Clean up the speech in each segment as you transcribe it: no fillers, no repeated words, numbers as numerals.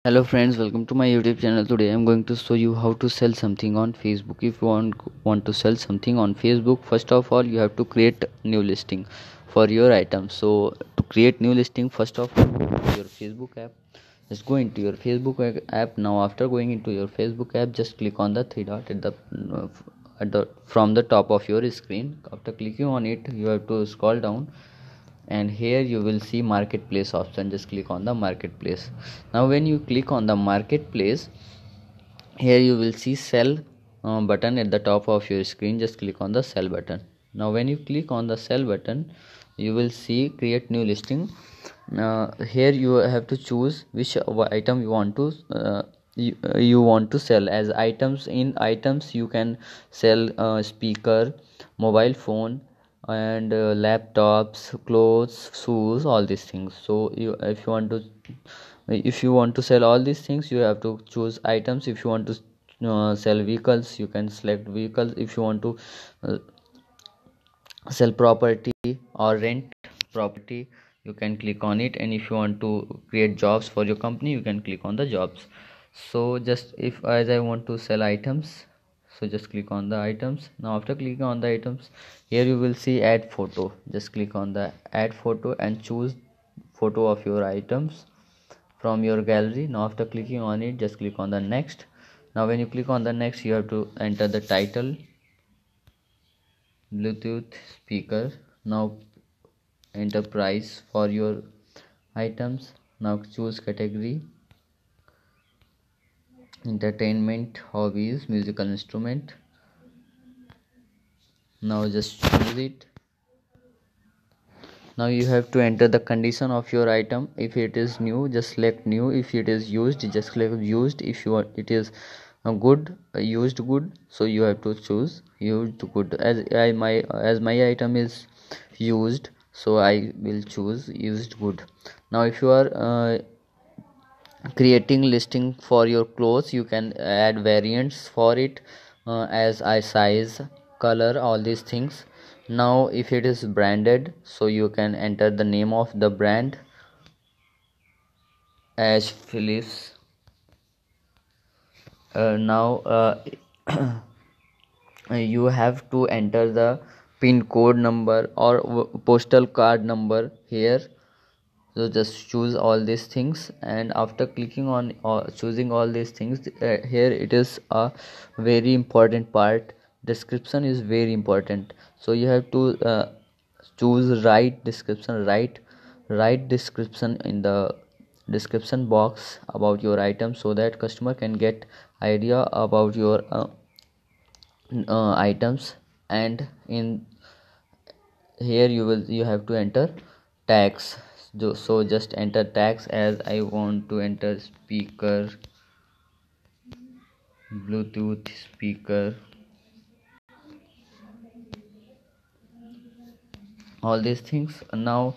Hello friends, welcome to my YouTube channel. Today I'm going to show you how to sell something on Facebook. If you want to sell something on Facebook, first of all you have to create new listing for your item. So to create new listing, first of all go to your Facebook app. Just go into your Facebook app. Now after going into your Facebook app, just click on the three dot at the from the top of your screen. After clicking on it, you have to scroll down and here you will see marketplace option. Just click on the marketplace. Now when you click on the marketplace, here you will see sell button at the top of your screen. Just click on the sell button. Now when you click on the sell button, you will see create new listing. Here you have to choose which item you want to you want to sell. As items, in items you can sell speaker, mobile phone, and laptops, clothes, shoes, all these things. So if you want to sell all these things, you have to choose items. If you want to sell vehicles, you can select vehicles. If you want to uh, sell property or rent property, you can click on it. And if you want to create jobs for your company, you can click on the jobs. So just if as I want to sell items, so just click on the items. Now after clicking on the items, here you will see add photo. Just click on the add photo and choose photo of your items from your gallery. Now after clicking on it, just click on the next. Now when you click on the next, you have to enter the title, Bluetooth speaker. Now enter price for your items. Now choose category, entertainment, hobbies, musical instrument. Now just choose it. Now you have to enter the condition of your item. If it is new, just select new. If it is used, just select used. If you want it is good, used good, so you have to choose used good. As my item is used, so I will choose used good. Now if you are creating listing for your clothes, you can add variants for it, as I size, color, all these things. Now if it is branded, so you can enter the name of the brand as Philips. Now you have to enter the pin code number or postal card number here. So just choose all these things, and after clicking on choosing all these things, here it is a very important part. Description is very important, so you have to choose right description, right description in the description box about your item, so that customer can get idea about your items. And in here you have to enter tags. So just enter tags. As I want to enter speaker, Bluetooth speaker, all these things. Now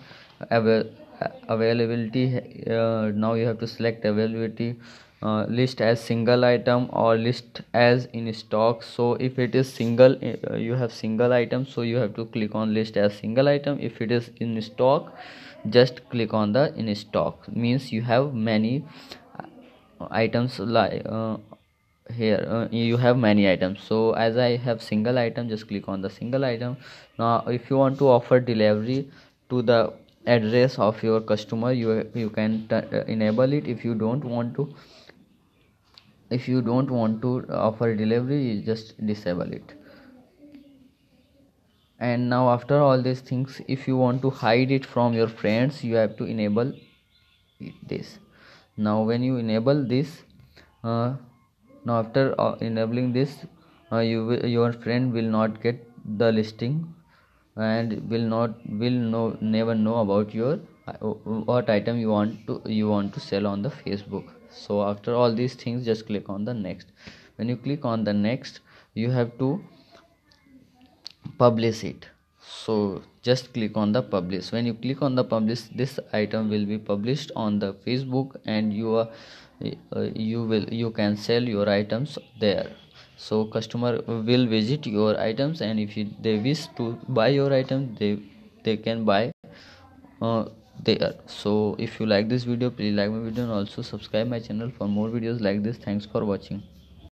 availability, now you have to select availability, list as single item or list as in stock. So if it is single, you have single item, so you have to click on list as single item. If it is in stock, just click on the in stock, means you have many items. Like here you have many items. So as I have single item, just click on the single item. Now if you want to offer delivery to the address of your customer, you can enable it. If you don't want to offer delivery, you just disable it. And now after all these things, if you want to hide it from your friends, you have to enable this. Now when you enable this, uh, now after enabling this, your friend will not get the listing, and will never know about your what item you want to sell on the Facebook. So after all these things, just click on the next. When you click on the next, you have to publish it. So just click on the publish. When you click on the publish, this item will be published on the Facebook, and you can sell your items there. So customer will visit your items, and if they wish to buy your item, they can buy uh, there. So if you like this video, please like my video and also subscribe my channel for more videos like this. Thanks for watching.